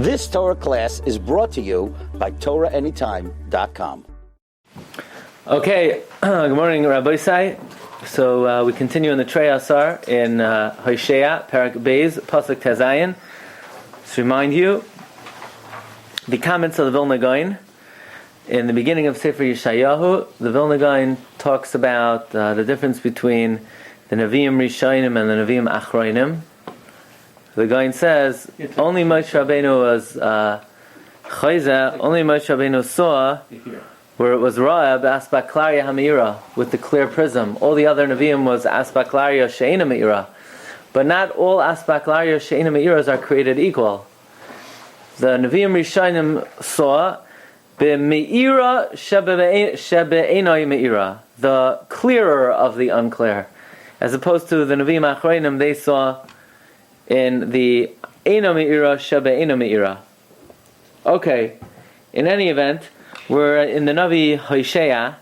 This Torah class is brought to you by TorahAnytime.com. Okay, good morning, Rabbi. So we continue in the Trei Asar in Hoshea, Parak Beis, Pasuk Tezayin. To remind you, the comments of the Vilna Gaon. In the beginning of Sefer Yeshayahu, the Vilna Gaon talks about the difference between the Nevi'im Rishonim and the Nevi'im Achronim. The Gaon says, only Moshe Rabbeinu was Chayzeh, only Moshe Rabbeinu saw where it was Ra'ab Asbaklaria Ha'meira, with the clear prism. All the other Nevi'im was Asbaklaria She'ena Meira. But not all Asbaklaria She'ena Meiras are created equal. The Nevi'im Rishonim saw B'meira shebe'enoi meira, the clearer of the unclear, as opposed to the Nevi'im Achronim, they saw in the Eino meira shebe'eno meira. Okay, in any event, we're in the Navi Hoshea,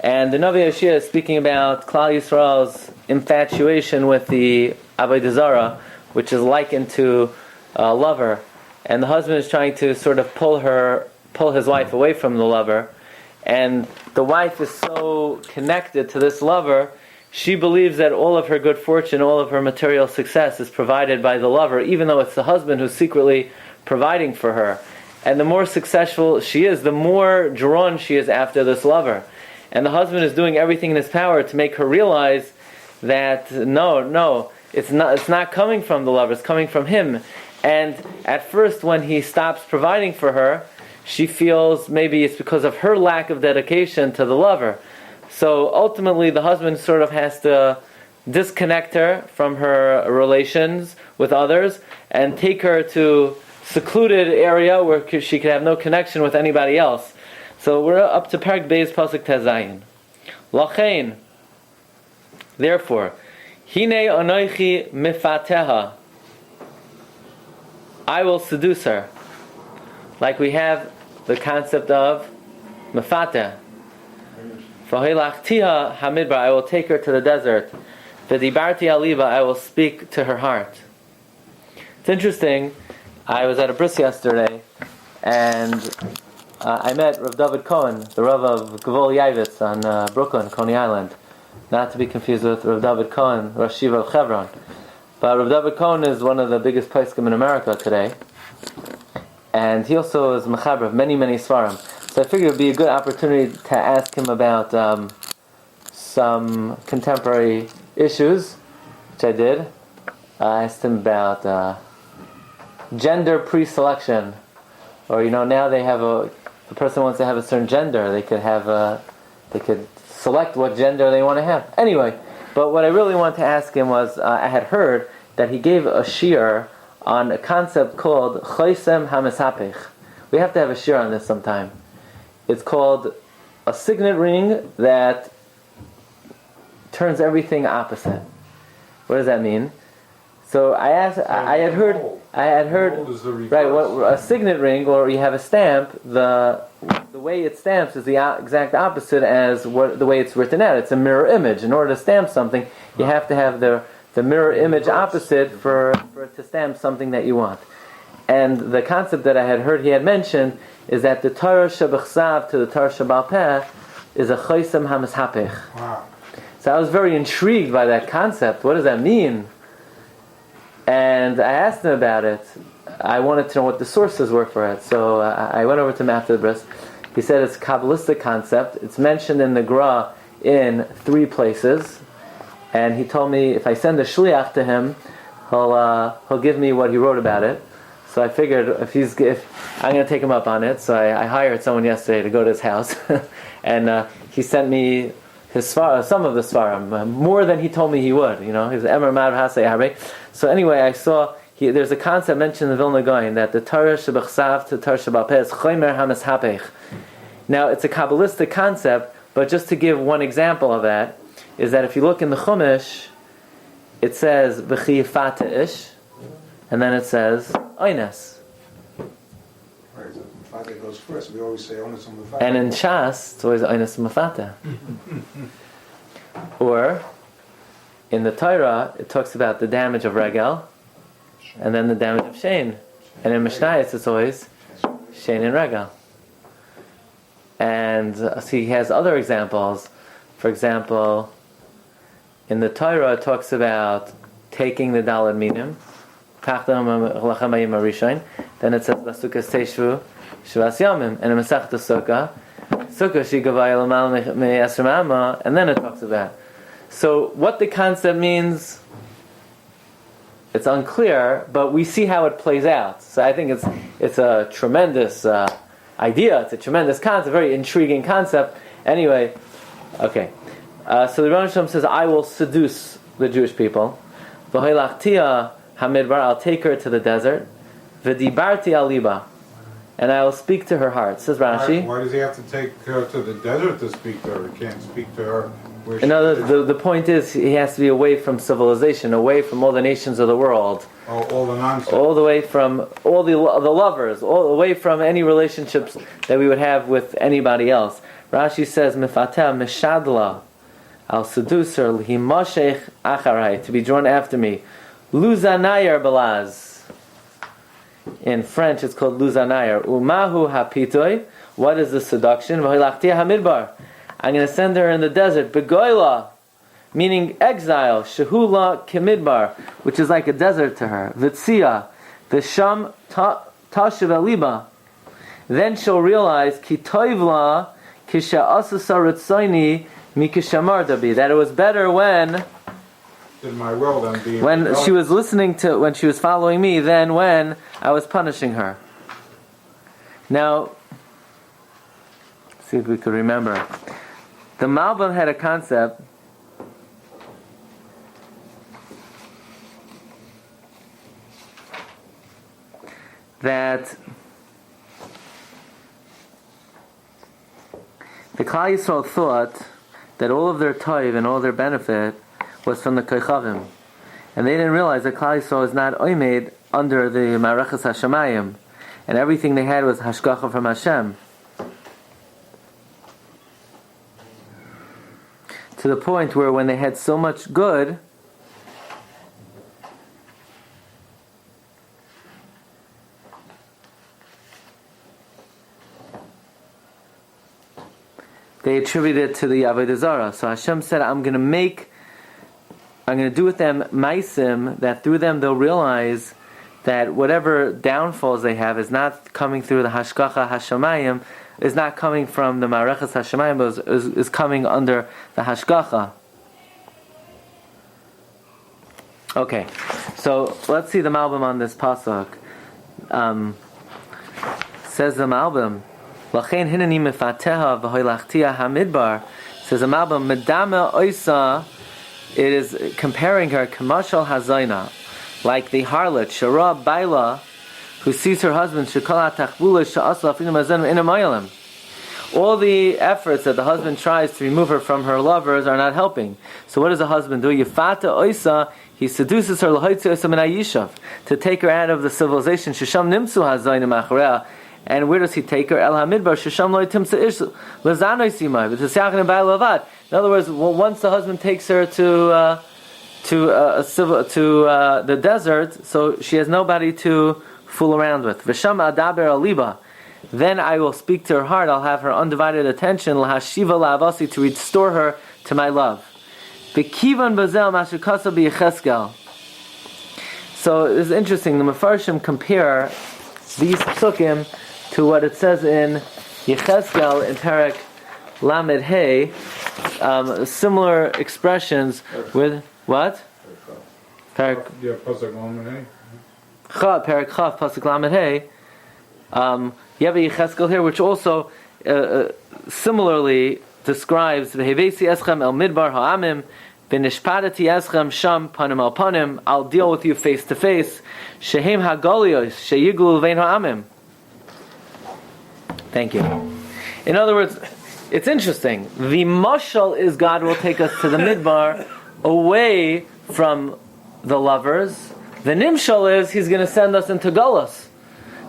and the Navi Hoshea is speaking about Klal Yisrael's infatuation with the Avodah Zarah, which is likened to a lover, and the husband is trying to sort of pull his wife away from the lover, and the wife is so connected to this lover, she believes that all of her good fortune, all of her material success is provided by the lover, even though it's the husband who's secretly providing for her. And the more successful she is, the more drawn she is after this lover. And the husband is doing everything in his power to make her realize that no, it's not coming from the lover, it's coming from him. And at first, when he stops providing for her, she feels maybe it's because of her lack of dedication to the lover. So ultimately the husband sort of has to disconnect her from her relations with others and take her to secluded area where she could have no connection with anybody else. So we're up to Parak Beis Pasuk Tezayin. Lachein, therefore, Hine anoichi mifateha, I will seduce her. Like we have the concept of mefateh. V'hoilachtiha hamidbar, I will take her to the desert. V'dibarti aliva, I will speak to her heart. It's interesting. I was at a bris yesterday, and I met Rav David Cohen, the Rav of Gvol Yavitz on Brooklyn, Coney Island. Not to be confused with Rav David Cohen, Rosh Yeshiva of Hebron. But Rav David Cohen is one of the biggest poskim in America today. And he also is mechaber of many, many svarim. So I figured it would be a good opportunity to ask him about some contemporary issues, which I did. I asked him about gender pre-selection. Or, now they have the person wants to have a certain gender, they could select what gender they want to have. Anyway, but what I really wanted to ask him was, I had heard that he gave a shiur on a concept called Choisem HaMesapech. We have to have a shiur on this sometime. It's called a signet ring that turns everything opposite. What does that mean? So I had heard, right? A signet ring, or you have a stamp. The way it stamps is the exact opposite as the way it's written out. It's a mirror image. In order to stamp something, you have to have the mirror image opposite for it to stamp something that you want. And the concept that I had heard he had mentioned is that the Torah Shebechsav to the Torah Shebal Peh is a Choisem HaMeshapech. Wow. So I was very intrigued by that concept. What does that mean? And I asked him about it. I wanted to know what the sources were for it. So I went over to him after the bris. He said it's a Kabbalistic concept. It's mentioned in the Gra in 3 places. And he told me if I send a shliach to him, he'll give me what he wrote about it. So I figured if I'm going to take him up on it. So I hired someone yesterday to go to his house, and he sent me his some of the svarim, more than he told me he would. He's Emer Mad Hasei Harbe. So anyway, I saw there's a concept mentioned in the Vilna Gaon that the Torah Shebechsav to Torah Shebal Peh is Chomer HaMeshapech. Now it's a Kabbalistic concept, but just to give one example of that is that if you look in the Chumash, it says B'chi Yifata Ish, and then it says Oines. Right, so Mafata goes first. We always say Oines and Mafata. And in Shas, it's always Oines and Mafata. Or in the Torah, it talks about the damage of Regel, and then the damage of Shein. And in Mishnayos it's always Shein and Regal. And so he has other examples. For example, in the Torah it talks about taking the Daled Minim. Then it says Lasukas Teishvu Shivas Yamim. And in Masech Sukkah Shigavai Lamal Me'esrim Amma, and then it talks about. So what the concept means, it's unclear, but we see how it plays out. So I think it's a tremendous idea. It's a tremendous concept, very intriguing concept. Anyway, okay. So the Rebbe Shalom says, I will seduce the Jewish people. V'hoilachtia hamidbar, I'll take her to the desert. V'dibarti al liba, and I will speak to her heart. Says Rashi. Why does he have to take her to the desert to speak to her? He can't speak to her where she is. The point is, he has to be away from civilization, away from all the nations of the world. Oh, all the nonsense. All the way from all the lovers, all away from any relationships that we would have with anybody else. Rashi says, Mifateh mishadla, I'll seduce her, l'himoshech acharai, to be drawn after me. Luzanayar balaz. In French, it's called luzanayar. Umahu hapitoy. What is the seduction? V'hoilachtia hamidbar. I'm going to send her in the desert. Begoila, meaning exile. Shehula kimidbar, which is like a desert to her. Vitzia, the sham tashiv eliba. Then she'll realize ki toivla kisha asasa ritzaini mikishamar dabi, that it was better when she was listening to, when she was following me, than when I was punishing her. Now, see if we could remember. The Malbim had a concept that the Klal Yisrael thought that all of their toiv and all their benefit was from the Koichavim. And they didn't realize that Klal Yisrael is not oimed under the Marechas HaShamayim. And everything they had was Hashgacha from Hashem. To the point where when they had so much good, they attributed it to the Avodah Zarah. So Hashem said, I'm going to do with them maisim, that through them they'll realize that whatever downfalls they have is not coming through the Hashgacha Hashamayim, is not coming from the Marechas Hashamayim, but is coming under the Hashgacha. Okay, so let's see the Malbim on this pasuk. Says the Malbim, L'chein hineni mefateha v'hoilachtia hamidbar. Says the Malbim, Medame oisa, it is comparing her kamashal hazaina, like the harlot Shara Baila, who sees her husband Shekala Tachbula Sha'asla Finu Mazen Inamayalem. All the efforts that the husband tries to remove her from her lovers are not helping. So what does the husband do? Yifata oisa, he seduces her l'hoitzi oisa min hayishav, to take her out of the civilization. Shisham nimsu hazaina machareha. And where does he take her? El hamidbar shisham lo timsa ish lazano simai v'tisyachin ba'al lavad. In other words, once the husband takes her to the desert, so she has nobody to fool around with. V'sham adaber aliba. Then I will speak to her heart. I'll have her undivided attention. Lahashiva la'avasi, to restore her to my love. B'kivan bazel mashukasa b'yecheskel. So it's interesting. The Mefarshim compare these psukim to what it says in Yecheskel in Perek Lamed Hey. Similar expressions with what? Perek Lamed Hey. Perek Chav Pasuk Lamed Hey. You have a Yecheskel here, which also similarly describes V'hevesi eschem el midbar ha'amim v'nishpadati eschem sham panim al panim. I'll deal with you face to face. Shehem ha'golios sheyiglu vein ha'amim. Thank you. In other words, it's interesting. The mashal is God will take us to the midbar, away from the lovers. The nimshal is He's going to send us into Golos.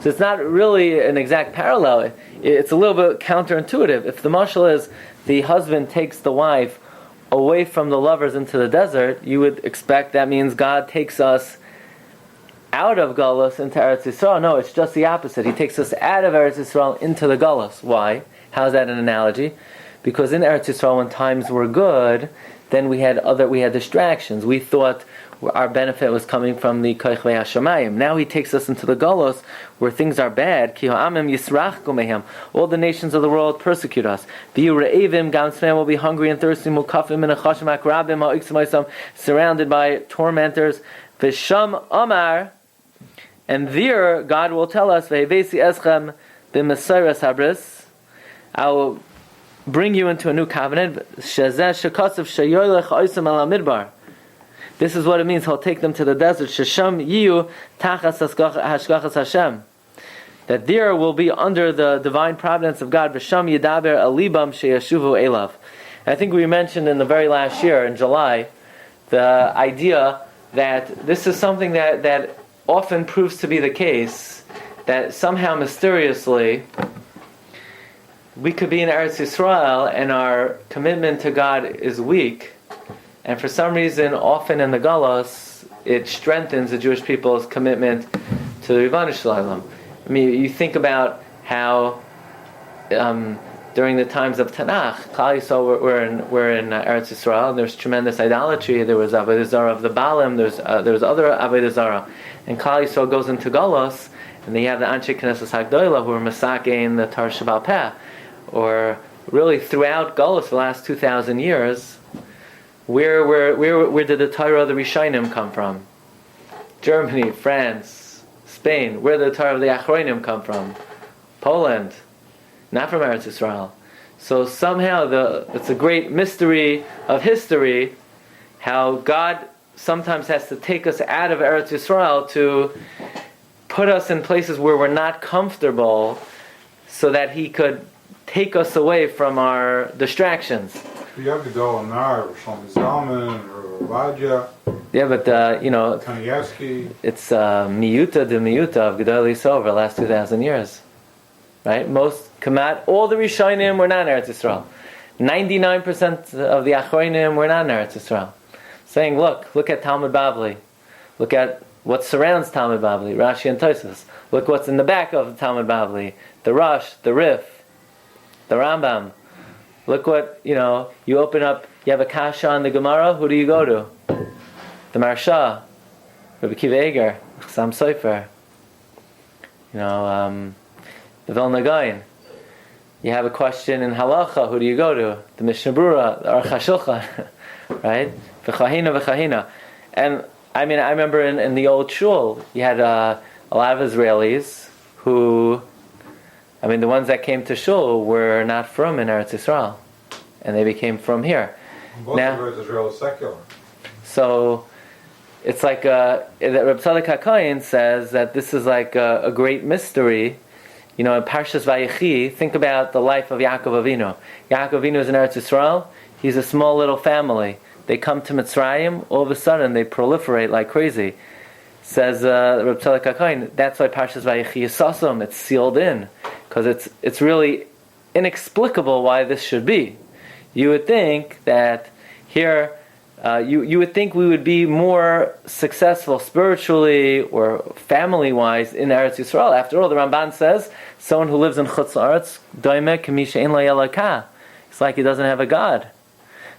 So it's not really an exact parallel. It's a little bit counterintuitive. If the mashal is the husband takes the wife away from the lovers into the desert, you would expect that means God takes us out of Galus into Eretz Yisrael. No, it's just the opposite. He takes us out of Eretz Yisrael into the Galus. Why? How is that an analogy? Because in Eretz Yisrael, when times were good, then we had distractions. We thought our benefit was coming from the Koich Hashemayim. Now he takes us into the Galus where things are bad. Ki ha'amim yisrachku mehem. All the nations of the world persecute us. V'yu re'evim, gam tzmeim will be hungry and thirsty, mukafim minachashim akrabim ha'iksim ha'isam, surrounded by tormentors. V'sham amar, and there God will tell us, V'hevesi eschem b'mesayras habris, I will bring you into a new covenant. Shezeh shekasav sheyoylech ha'isam al midbar. This is what it means. He'll take them to the desert. Shesham yiyu tachas hashgachas Hashem. That there will be under the divine providence of God. V'sham yidaber alibam sheyashuvu elav. I think we mentioned in the very last year, in July, the idea that this is something that often proves to be the case, that somehow mysteriously we could be in Eretz Yisrael and our commitment to God is weak, and for some reason, often in the Galus, it strengthens the Jewish people's commitment to the Ribbono Shel Olam. I mean, you think about how during the times of Tanakh, Klal Yisrael were in Eretz Yisrael, and there's tremendous idolatry. There was Avodah Zarah of the Baalim. There was other Avodah Zarah, and Klal Yisrael goes into Galus, and they have the Anshe Knesset Hagdolah who are Masakein the Tar Shabal Peh, or really throughout Galus the last 2,000 years. Where did the Torah of the Rishonim come from? Germany, France, Spain. Where did the Torah of the Achronim come from? Poland. Not from Eretz Yisrael. So somehow it's a great mystery of history how God sometimes has to take us out of Eretz Yisrael to put us in places where we're not comfortable so that He could take us away from our distractions. You have to go on there, or Shlomo Zalman, or Elijah. Yeah, but Kanievsky. It's miyuta de miyuta of Gedol Yisrael over the last 2,000 years, right? Most Kamat, all the Rishonim were not in Eretz Yisrael. 99% of the Achronim were not in Eretz Yisrael. Saying, look at Talmud Bavli, look at what surrounds Talmud Bavli, Rashi and Tosfos. Look what's in the back of the Talmud Bavli, the Rosh, the Rif, the Rambam. Look what, you open up, you have a kasha on the Gemara, who do you go to? The Marsha, Rabbi Kiva Eger, Chassam Sofer, the Vilna Gaon. You have a question in Halacha, who do you go to? The Mishnah Brura, the Aruch HaShulchan, right? V'chahina. And I remember in the old shul, you had a lot of Israelis who, the ones that came to shul were not from in Eretz Yisrael, and they became from here. Both of Eretz Israel is secular. So it's like that Reb Tzadok HaKohen says that this is like a great mystery. In Parshas Vayechi, think about the life of Yaakov Avinu. Yaakov Avinu is in Eretz Yisrael. He's a small little family. They come to Mitzrayim. All of a sudden, they proliferate like crazy. Says Reb Tzadok HaKohen, that's why Parshas Vayechi is Sasam. It's sealed in. Because it's really inexplicable why this should be. You would think that here, you would think we would be more successful spiritually or family-wise in Eretz Yisrael. After all, the Ramban says, someone who lives in Chutz La'aretz, doime k'mi she'ein lo Elokah. It's like he doesn't have a God.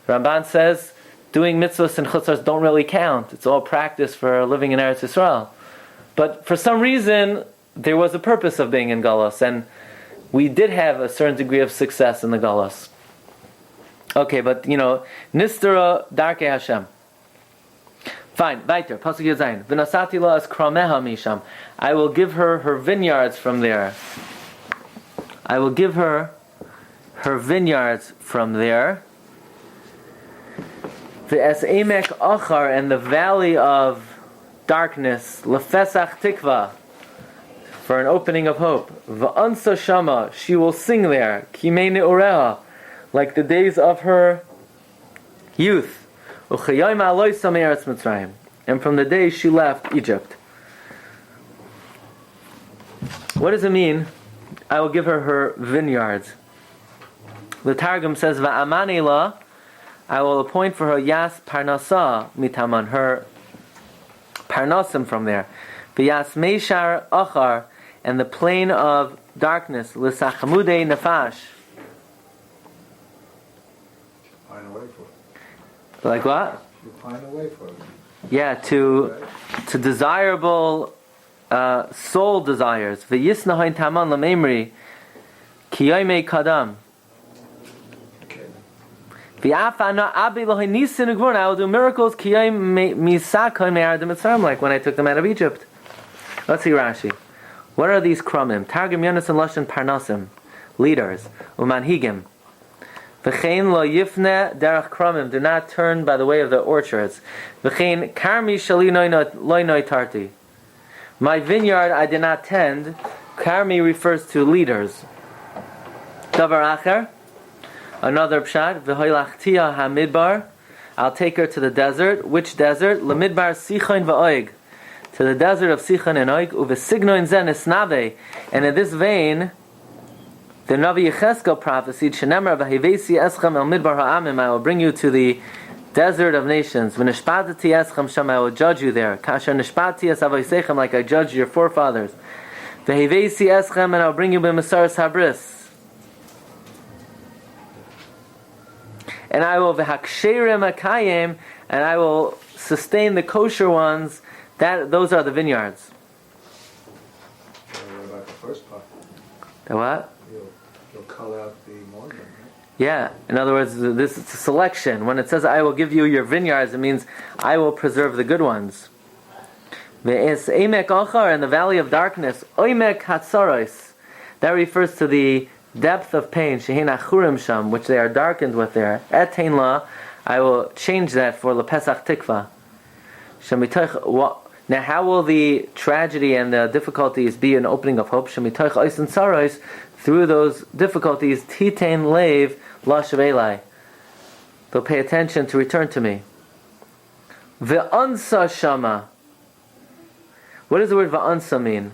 The Ramban says, doing mitzvahs in Chutz La'aretz don't really count. It's all practice for living in Eretz Yisrael. But for some reason, there was a purpose of being in Galus, and we did have a certain degree of success in the Galus. Okay, but Nistara Darkei Hashem. Fine, weiter. Pasuk Yazayin. V'nasati la es krameha misham. I will give her her vineyards from there. I will give her her vineyards from there. V'es emek achar, and the valley of darkness. Lefesach tikva, for an opening of hope. V'ansa shama, she will sing there. Kimei ne'oreha, like the days of her youth. And from the day she left Egypt. What does it mean? I will give her her vineyards. The Targum says, Va'amani la, I will appoint for her Yas Parnasa mitaman, her Parnasim from there. V'yasmei shar achar, and the plain of darkness, l'sachamudei nefash. Pine away for it. Like what? You pine away for it. Yeah, to desirable soul desires. V'yisnahain taman l'memri, ki yoymei kadam. I will do miracles like when I took them out of Egypt. Let's see Rashi. What are these krumim? Targum Yonas and Lashon Parnasim, leaders. Umanhigim. V'chein lo yifne derech krumim. Do not turn by the way of the orchards. V'chein karmi shali loinoi tarti. My vineyard I did not tend. Karmi refers to leaders. Davar acher. Another pshat, v'hoylachtia hamidbar, I'll take her to the desert. Which desert? Lemidbar sichon v'oig, to the desert of Sichon and Oig. Uvesignoin zen esnave, and in this vein, the Navi Yecheskel prophesied, shenemar v'hivesi eschem el midbar ha'amim, I will bring you to the desert of nations. V'nishpatati eschem sham, I will judge you there. Kasher nishpati es avoseichem, like I judged your forefathers. V'hivesi eschem, and I will bring you b'mesaras habris. And I will v'haksherim akayim, and I will sustain the kosher ones. Those are the vineyards. What about the first part? The what? You'll cull out the morning, right? Yeah. In other words, this is a selection. When it says I will give you your vineyards, it means I will preserve the good ones. Ve'es emek achar, in the valley of darkness, oimek hatsaros. That refers to the depth of pain, shehin achurim sham, which they are darkened with there. Etein la, I will change that for lepesach tikva. Now, how will the tragedy and the difficulties be an opening of hope? Shemitoich oisen saros, through those difficulties, titain leiv lashav elai. They'll pay attention to return to me. Ve'ansa shama. What does the word ve'ansa mean?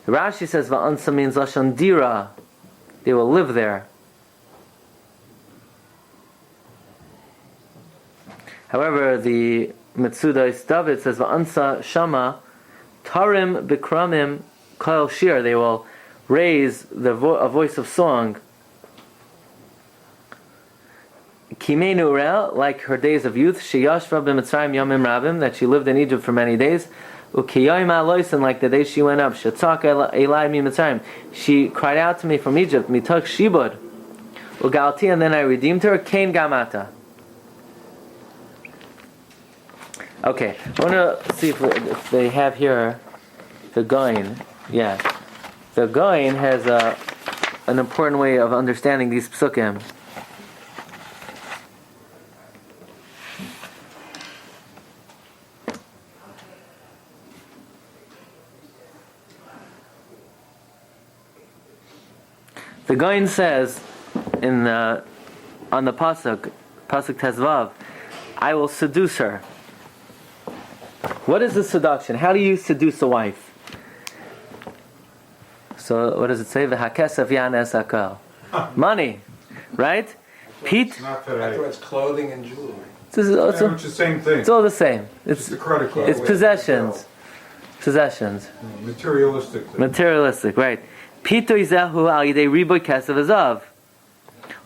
Rashi says ve'ansa means lashon dira. They will live there. However, the Metzudas David says, "Va'ansa shama tarim bikramim kol shiur." They will raise a voice of song. Kimenu rel, like her days of youth. Sheyashva b'Mitzrayim yomim rabim, that she lived in Egypt for many days. Ukiyayim aloisen, like the day she went up. Shetzak elai mi Mitzrayim. She cried out to me from Egypt. Mitak shibud. Ugalti, and then I redeemed her. Kain gamata. Okay, I want to see if they have here the Goin. Yeah, the Goin has an important way of understanding these psukim. The Goin says on the pasuk Tezvav, I will seduce her. What is the seduction? How do you seduce a wife? So what does it say? V'hakesef yanes hakol. Money, right? Pete. Not today. It's clothing and jewelry. It's the same thing. It's all the same. It's the credit card. It's possessions. Possessions. Materialistic, right? Pito izahu al yidei riboy kesef azav.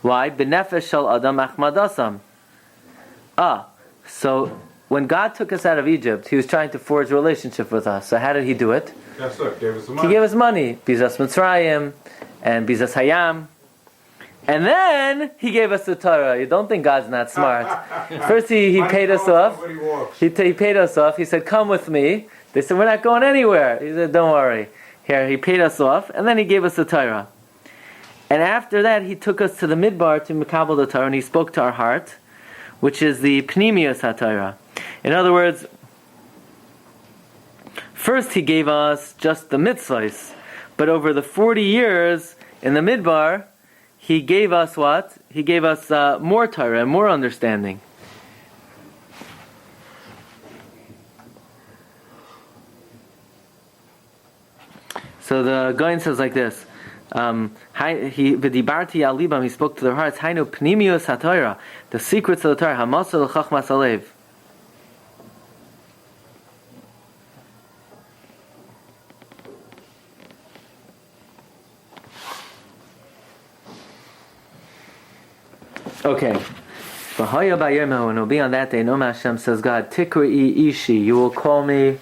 Why? B'nefesh shel adam achmadasam. So when God took us out of Egypt, He was trying to forge a relationship with us. So how did He do it? Yes, sir. Gave us the money. He gave us money. Bizas Mitzrayim and Bizas Hayam. And then He gave us the Torah. You don't think God's not smart. First He paid us off. He paid us off. He said, come with me. They said, we're not going anywhere. He said, don't worry. Here, He paid us off. And then He gave us the Torah. And after that, He took us to the Midbar to Mekabel the Torah. And He spoke to our heart, which is the Pnimius HaTorah. In other words, first He gave us just the mitzvahs, but over the 40 years in the Midbar, He gave us what? He gave us more Torah and more understanding. So the Goin says like this. V'dibarti al libam, He spoke to their hearts. Hainu pnimius haTorah, the secrets of the Torah. Hamasel chachmas alev. Okay. V'haya b'yom and will be on that day. No Hashem says God, Tikri ishi, you will call me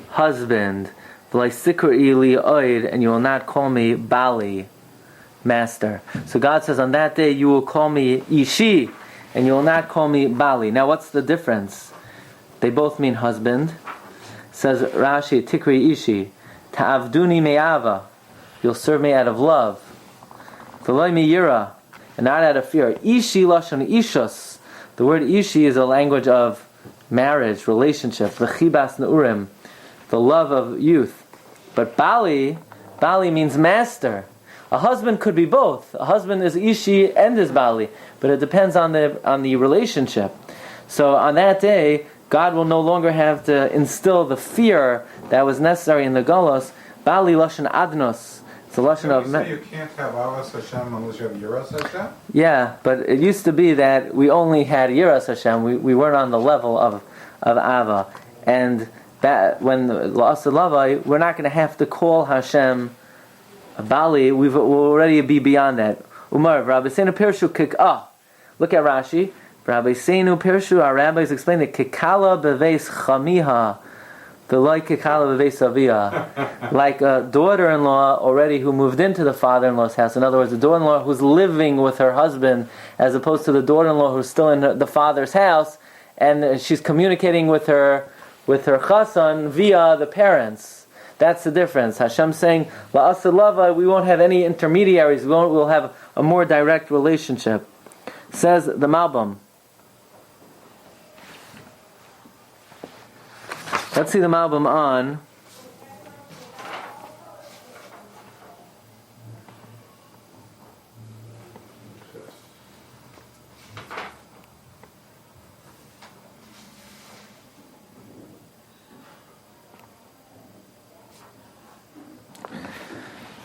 husband. V'lai sikri li oid, and you will not call me bali, master. So God says on that day you will call me ishi, and you will not call me bali. Now what's the difference? They both mean husband. Says Rashi, Tikri ishi, ta'avduni me'ava, you'll serve me out of love. V'lai miyira, and not out of fear. Ishi lashon ishus. The word ishi is a language of marriage, relationship, the chibas neurim, the love of youth. But bali means master. A husband could be both. A husband is ishi and is bali, but it depends on the relationship. So on that day, God will no longer have to instill the fear that was necessary in the Golos. Bali lashon adnos. It's a lashon of. So you can't have Avas Hashem unless you have Yiras Hashem? Yeah, but it used to be that we only had Yiras Hashem. We weren't on the level of Ava, and that when La'asad Lavai, we're not going to have to call Hashem Bali. We'll already be beyond that. Umar, Rabbi Seinu Pirshu Kik. Look at Rashi. Rabbi Seinu Pirshu. Our rabbis explain that Kikala beveis chamiha. Like a daughter-in-law already who moved into the father-in-law's house. In other words, a daughter-in-law who's living with her husband, as opposed to the daughter-in-law who's still in the father's house, and she's communicating with her chassan via the parents. That's the difference. Hashem's saying, La'asad lava, we won't have any intermediaries. We'll have a more direct relationship. Says the Malbim. Let's see the Malbim on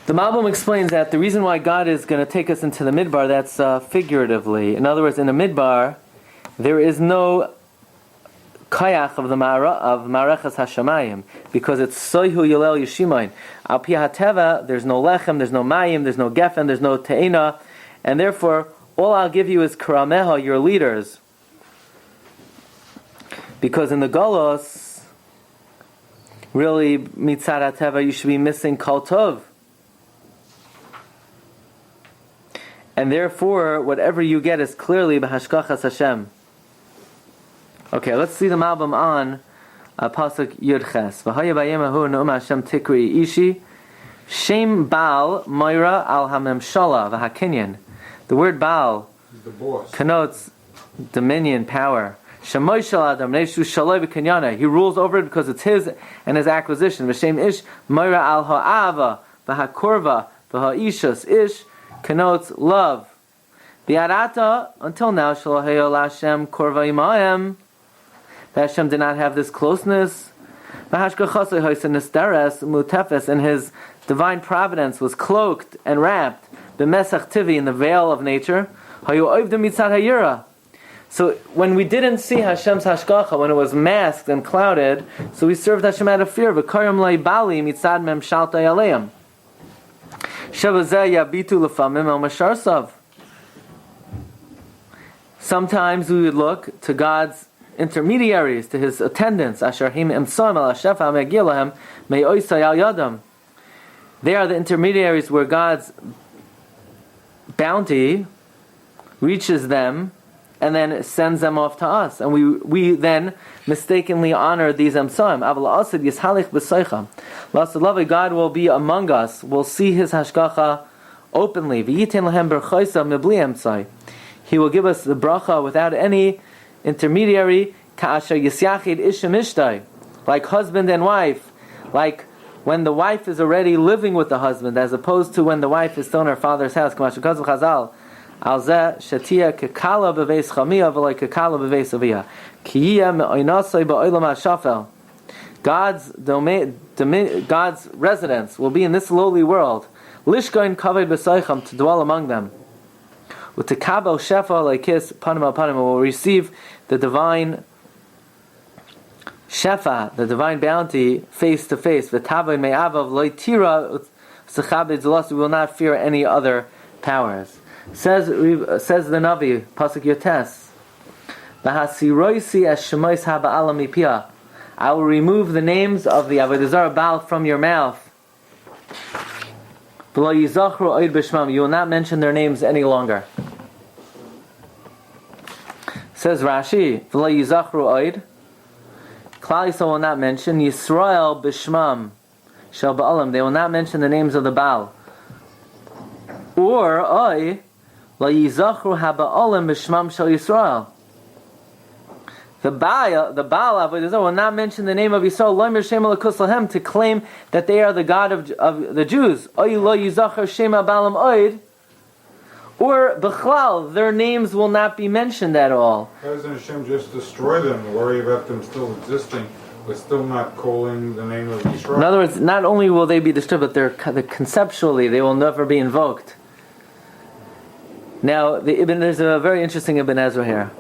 the Malbim explains that the reason why God is going to take us into the Midbar, that's figuratively. In other words, in the Midbar, there is no kayach of the Ma'arechas Hashamayim, because it's Soihu Yilel Yishimayin. Al Pi HaTeva, there's no Lechem, there's no Mayim, there's no Gefen, there's no Te'ena, and therefore, all I'll give you is Karameha, your leaders. Because in the Golos, really, Mitzad HaTeva, you should be missing Kol Tov. And therefore, whatever you get is clearly B'Hashkachas Hashem. Okay, let's see the Malbim on Pasuk Yud Ches. V'haya b'yemahu ne'um Hashem tikri ishi Shem Baal Moira al Hamemshala v'Hakinyan. The word Baal connotes dominion, power. Shemoy shel Adam neishu shaloi v'Kinyana. He rules over it because it's his and his acquisition. V'Shem Ish Moira al Ha'ava v'Hakorva v'Ha'ishus. Ish connotes love. V'Arata, until now, Shaloheyo Lashem Korva Imahem, that Hashem did not have this closeness. And his divine providence was cloaked and wrapped in the veil of nature. So when we didn't see Hashem's hashgacha, when it was masked and clouded, so we served Hashem out of fear. Sometimes we would look to God's intermediaries, to His attendants. They are the intermediaries where God's bounty reaches them and then sends them off to us. And we then mistakenly honor these emsaim. God will be among us, will see His hashgacha openly. He will give us the bracha without any intermediary, like husband and wife, like when the wife is already living with the husband, as opposed to when the wife is still in her father's house. God's residence will be in this lowly world, to dwell among them. With the kabel shefa like kiss panim al panim, will receive the divine shefa, the divine bounty, face to face. V'tavay me'avav loitira sechabed zelos. We will not fear any other powers. Says the Navi, Pasuk Yotes, V'hasiroisi es shemois haba'ala mipia. I will remove the names of the Avodah Zarah Baal from your mouth. V'lo yizachru oid b'shmam. You will not mention their names any longer. Says Rashi, V'lo yizachru oid. Klal Yisrael will not mention Yisrael b'shmam shel ba'alam. They will not mention the names of the Baal. Or oy lo yizachru haba'alam b'shmam shel Yisrael. The Baal Avodah Zarah will not mention the name of Yisrael lo mirshem alakus lahem to claim that they are the God of the Jews. Oy lo yizachru shema ba'alam oid. Or b'chlal, their names will not be mentioned at all. Why doesn't Hashem just destroy them and worry about them still existing, but still not calling the name of Yisrael? In other words, not only will they be destroyed, but they're conceptually they will never be invoked. Now, there's a very interesting Ibn Ezra here.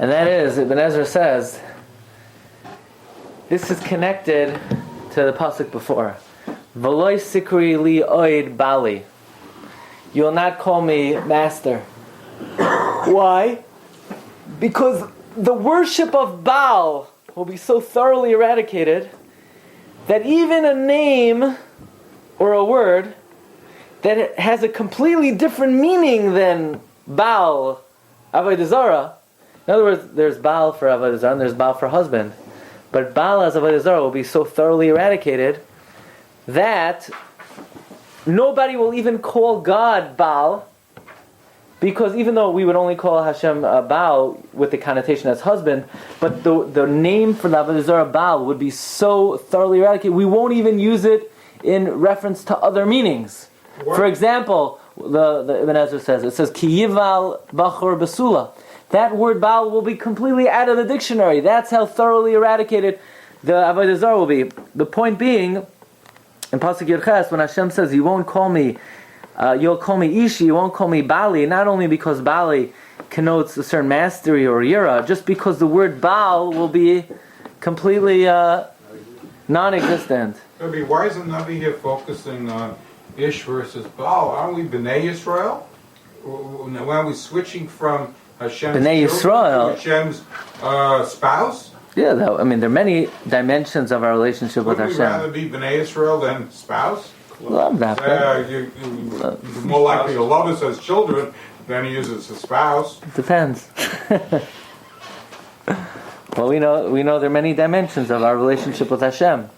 And that is, Ibn Ezra says, this is connected to the pasuk before. V'loi sikri li oid bali. You will not call me master. Why? Because the worship of Baal will be so thoroughly eradicated that even a name or a word that has a completely different meaning than Baal, Avodah Zarah. In other words, there's Baal for Avodah Zarah and there's Baal for husband. But Baal as Avodah Zarah will be so thoroughly eradicated that nobody will even call God Baal, because even though we would only call Hashem Baal with the connotation as husband, but the name for the Avodah Zarah Baal would be so thoroughly eradicated, we won't even use it in reference to other meanings. What? For example, the Ibn Ezra says, Ki yival bachor basula. That word Baal will be completely out of the dictionary. That's how thoroughly eradicated the Avodah Zarah will be. The point being, in Pasuk Yerches, when Hashem says, "You won't call me, you'll call me Ishi, you won't call me Bali," not only because Bali connotes a certain mastery or yira, just because the word Baal will be completely non-existent. Rabbi, why isn't Navi here focusing on Ish versus Baal? Aren't we Bnei Yisrael? When are we switching from Hashem's Bnei Yisrael, Hashem's spouse? Yeah, there are many dimensions of our relationship with Hashem. Would you rather be Bnei Yisrael than spouse? Love that. You're more likely to love us as children than he is as a spouse. Depends. Well, we know there are many dimensions of our relationship with Hashem.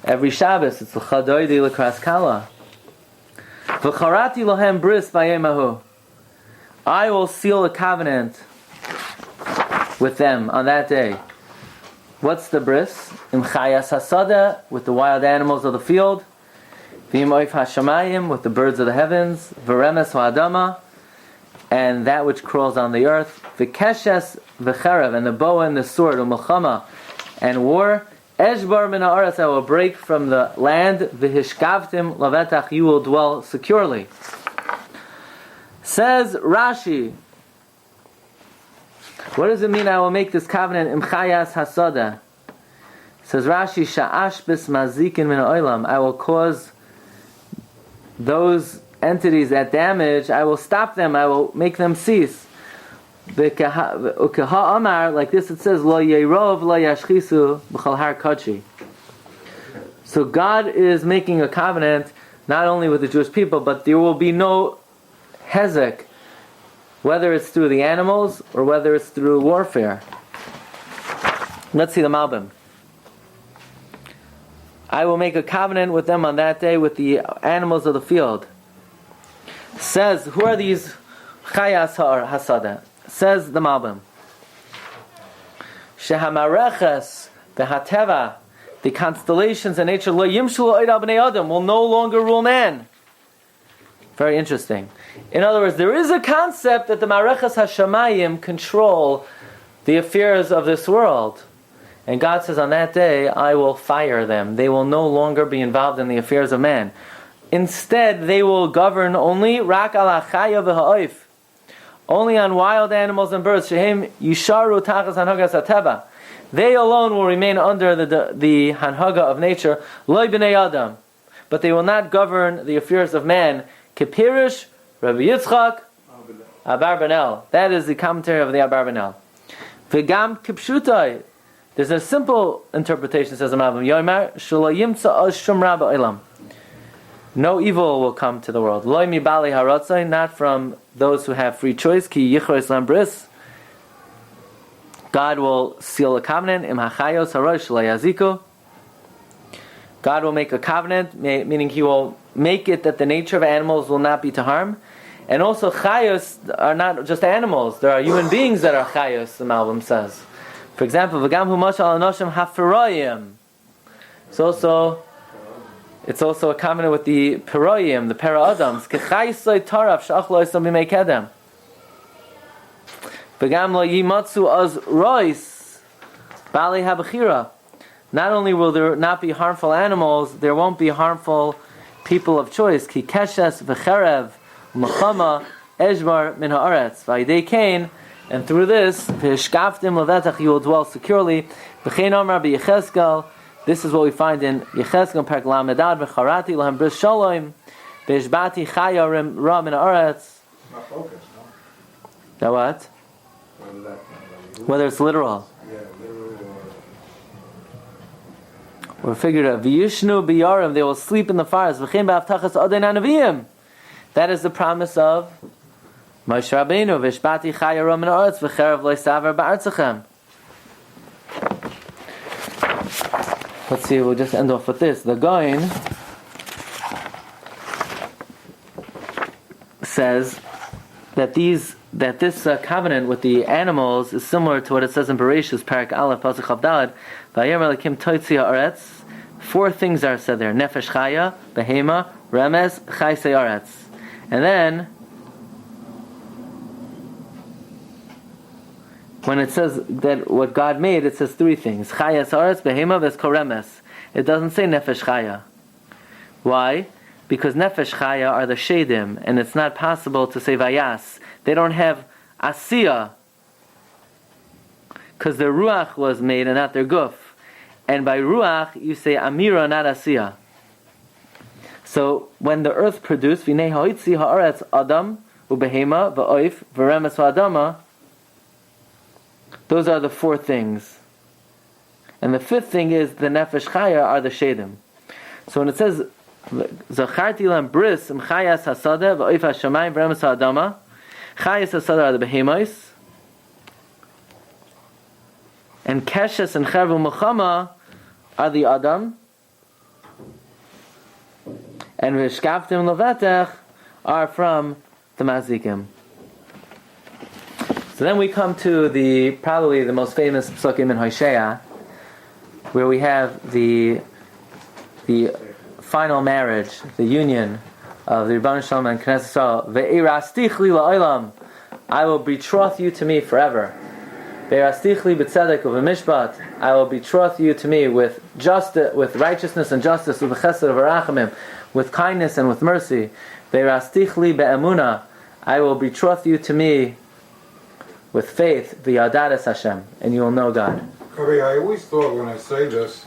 Every Shabbos, it's l'chadoidi l'kras kala. V'charati lohem bris v'yemahu. I will seal a covenant with them on that day. What's the bris? Im chayas hasada, with the wild animals of the field. V'im oif hashamayim, with the birds of the heavens. V'remes ha'adama, and that which crawls on the earth. V'keshes v'cherev, and the bow and the sword, u'melchama, and war. Eshbar min ha'aretz, I will break from the land. V'hishkavtim lavetach, you will dwell securely. Says Rashi, what does it mean I will make this covenant im chayas hasada? Says Rashi, sha'ash bis mazikin min ha'olam, I will cause those entities that damage, I will stop them, I will make them cease. Ukeha amar, like this it says, lo yerov lo yashchisu b'chal har kachi. So God is making a covenant not only with the Jewish people, but there will be no hezek, whether it's through the animals or whether it's through warfare. Let's see the Malbim. I will make a covenant with them on that day with the animals of the field. Says, who are these chayas hasada? Says the Malbim. Shehamareches v'hateva, the constellations and nature, lo yimshu oid al bnei adam, will no longer rule man. Very interesting. In other words, there is a concept that the Mareches Hashamayim control the affairs of this world. And God says, on that day, I will fire them. They will no longer be involved in the affairs of man. Instead, they will govern only rak ala chaya v'ha'oif, only on wild animals and birds. Shehem yisharu tachas hanhagas hateva. They alone will remain under the hanhaga of nature. Loi b'nei adam, but they will not govern the affairs of man. Kepirish Rabbi Yitzchak Abarbanel. That is the commentary of the Abarbanel. V'gam kipshutai. There's a simple interpretation, says the Rambam. Yomer shelo yimtza oz shum ra ba'olam. No evil will come to the world. Loi mi bali haratzai, not from those who have free choice. Ki yichros lam bris. God will seal a covenant. Im hachayos harosh shelo yaziko. God will make a covenant, meaning He will make it that the nature of animals will not be to harm. And also, chayos are not just animals. There are human beings that are chayos, the Malbim says. For example, v'gam hu mashal anoshim hafiroyim. It's also a covenant with the piroyim, the para-adams. K'chaysoi taraf sh'achlo yisam b'mei kedem. V'gam lo yimatzu az rois bali habachira. Not only will there not be harmful animals, there won't be harmful people of choice. Ki keshes v'cherev Machama Ejbar min haaretz v'ayidei Cain, and through this v'shkaftim levetach you will dwell securely. V'chein amar b'Yechezkel. This is what we find in Yechezkel Perek Lamedad v'charati lahem bris shalom v'ishbati chaya ra min haaretz. Not focused, no? That what? Whether it's literal. Yeah, literal or figurative. V'yishnu b'yarim, they will sleep in the fires. V'chein b'avtachas adei nanaviyim. That is the promise of Moshe Rabbeinu. V'shbati chaya ra min haaretz v'cherev lo yisaver ba'artzachem. Let's see, we'll just end off with this. The Gaon says that this covenant with the animals is similar to what it says in Bereshis, Parak Aleph, Pasuk Chav Daled, Vayomer Elokim Toitzi haaretz. 4 things are said there: Nefesh Chaya, Behema, Remes, Chaysei haaretz. And then, when it says that what God made, it says 3 things: Chayas haaretz, Behema, Veskoremes. It doesn't say Nefesh Chaya. Why? Because Nefesh Chaya are the Shedim, and it's not possible to say Vayas. They don't have Asiya, because their Ruach was made and not their Guf. And by Ruach, you say Amira, not Asiya. So when the earth produced, Vinei ha'itzi ha'aretz Adam, Ubehema, Va'oif, V'remes V'adama, those are the 4 things. And the 5th thing is the Nefesh Chaya are the Shedim. So when it says Zacharti lam bris im chayas hasada v'oif hashamayim v'remes ha'adama, chayas hasada are the behemos, and keshes and chervu mechama are the adam, and v'shkaftim levetech are from the mazikim. So then we come to probably the most famous psukim in Hoshea, where we have the final marriage, the union of the Rebbeinu Shalom and Knesset Yisrael. Ve'irastich li la'olam, I will betroth you to me forever. Ve'irastich li b'tzedek u'v'mishpat, I will betroth you to me with justice, with righteousness and justice, u'v'chesed u'v'rachamim, with kindness and with mercy. Ve'irastich li be'emunah, I will betroth you to me with faith, v'yadares Hashem, and you will know God. Rabbi, I always thought when I say this,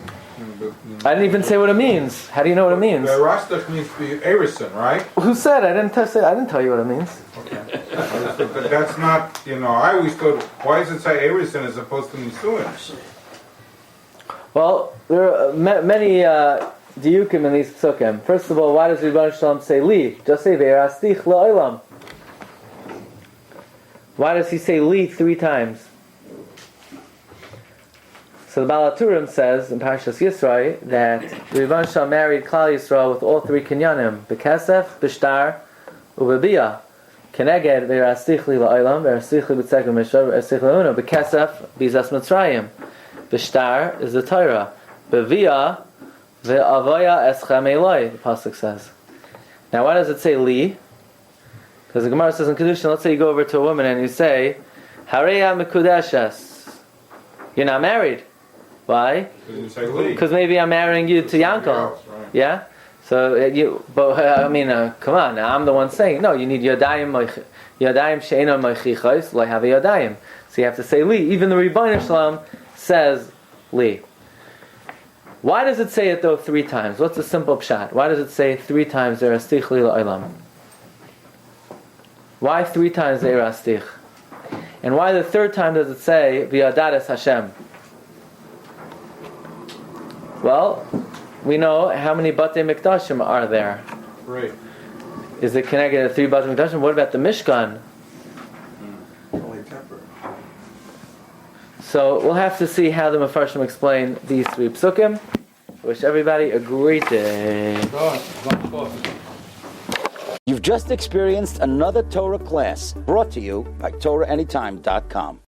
I didn't even say what it means. How do you know what it means? Rastach means the Erison, right? Who said? I didn't tell you what it means. Okay. But that's not, I always thought, why does it say Erison as opposed to Nisuin? Well, there are many diukim in these psukim. First of all, why does Rebbeinu Shalom say li? Just say ve'erastich la'olam. Why does he say li 3 times? So the Baal HaTurim says in Parshas Yisrael that Rebbeinu Shalom married Klal Yisrael with all 3 kinyanim: B'kesef, B'shtar, U'b'biyah. Keneged ve'rastich li la'olam, ve'rastich li b'tzek v'mishar, ve'rastich li la'una. B'kesef, B'zas Mitzrayim. B'shtar is the Torah. B'biyah, ve'avoya eschem Eloi, the pasuk says. Now why does it say li? Because the Gemara says in Kedushin, let's say you go over to a woman and you say, Hareya Mekudeshes, you're not married. Why? You say Lee. Because maybe I'm marrying you to Yankel. Else, right. Yeah? So come on, now I'm the one saying, no, you need Yadayim she'ena moichichos, lo have a Yadayim. So you have to say Li. Even the Rebbeinu Shalom says Li. Why does it say it though 3 times? What's the simple pshat? Why does it say 3 times Zerastich Li La'olam? Why 3 times Zerastich? And why the 3rd time does it say V'yadares Hashem? Well, we know how many Batei Mikdashim are there. 3. Is it connected to 3 Batei Mikdashim? What about the Mishkan? Only temporary. So we'll have to see how the Mefarshim explain these 3 psukim. I wish everybody a great day. You've just experienced another Torah class brought to you by TorahAnytime.com.